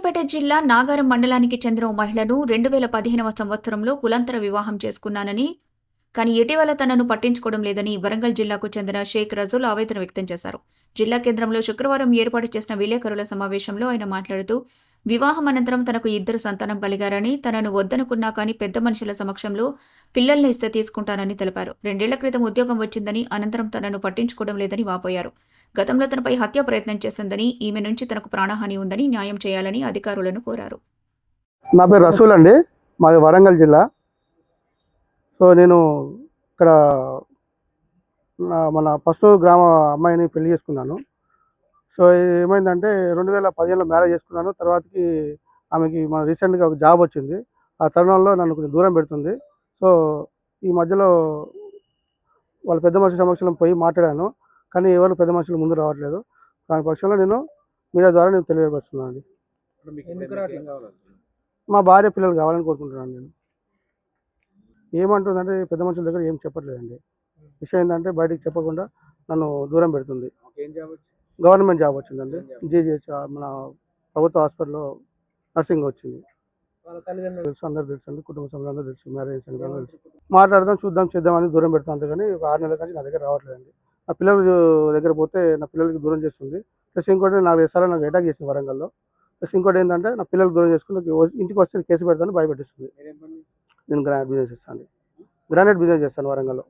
సూర్యాపేట జిల్లా నాగారం మండలానికి చెందిన ఓ మహిళను 2015వ సంవత్సరంలో కులాంతర వివాహం చేసుకున్నానని, కానీ ఇటీవల తనను పట్టించుకోవడం లేదని వరంగల్ జిల్లాకు చెందిన షేక్ రజుల్ ఆవేదన వ్యక్తం చేశారు. జిల్లా కేంద్రంలో శుక్రవారం ఏర్పాటు చేసిన విలేకరుల సమావేశంలో ఆయన మాట్లాడుతూ, వివాహం అనంతరం తనకు 2 సంతానం కలిగారని, తనను వద్దనుకున్నా కానీ పెద్ద మనుషుల సమక్షంలో పిల్లల్ని ఇస్తే తీసుకుంటానని తెలిపారు. 2 ఏళ్ల క్రితం ఉద్యోగం వచ్చిందని, అనంతరం తనను పట్టించుకోవడం లేదని వాపోయారు. గతంలో తనపై హత్య ప్రయత్నం చేసిందని, ఈమె నుంచి తనకు ప్రాణహాని ఉందని న్యాయం చేయాలని అధికారులను కోరారు. నా పేరు రసూల్ అండి. మాది వరంగల్ జిల్లా. సో నేను ఇక్కడ మన ఫస్ట్ గ్రామ అమ్మాయిని పెళ్లి చేసుకున్నాను. సో ఏమైందంటే 2015లో మ్యారేజ్ చేసుకున్నాను. తర్వాతకి ఆమెకి మన రీసెంట్గా ఒక జాబ్ వచ్చింది. ఆ తరుణంలో నన్ను కొంచెం దూరం పెడుతుంది. సో ఈ మధ్యలో వాళ్ళ పెద్ద మనుషుల సమక్షంలో పోయి మాట్లాడాను. కానీ ఎవరు పెద్ద మనుషులు ముందు రావట్లేదు. దాని పక్షంలో నేను మీడియా ద్వారా నేను తెలియపరుస్తున్నాను అండి. మా భార్య పిల్లలు కావాలని కోరుకుంటున్నాను నేను. ఏమంటుందంటే పెద్ద మనుషుల దగ్గర ఏం చెప్పట్లేదండి. విషయం ఏంటంటే బయటికి చెప్పకుండా నన్ను దూరం పెడుతుంది. గవర్నమెంట్ జాబ్ వచ్చిందండి. జీజీహెచ్ మన ప్రభుత్వ హాస్పిటల్లో నర్సింగ్ వచ్చింది. తెలుసు, అందరు తెలుసండి, కుటుంబ సభ్యులు అందరూ తెలుసు, మ్యారేజ్ సంగతి తెలుసు. మాట్లాడదాం, చూద్దాం, చేద్దామని దూరం పెడతాం. అంతేగాని ఒక 6 నెలల నుంచి నా దగ్గర రావట్లేదండి. నా పిల్లల దగ్గర పోతే నా పిల్లలకి దూరం చేస్తుంది. ప్లస్ ఇంకోటి 4 సార్లు నాకు అటాక్ చేసింది వరంగల్లో. ప్లస్ ఇంకోటి ఏంటంటే నా పిల్లలు దూరం చేసుకుని ఇంటికి వస్తే కేసు పెడతాను భయపెట్టిస్తుంది. నేను గ్రానైట్ బిజినెస్ చేస్తాను. గ్రానైట్ బిజినెస్ చేస్తాను వరంగల్లో.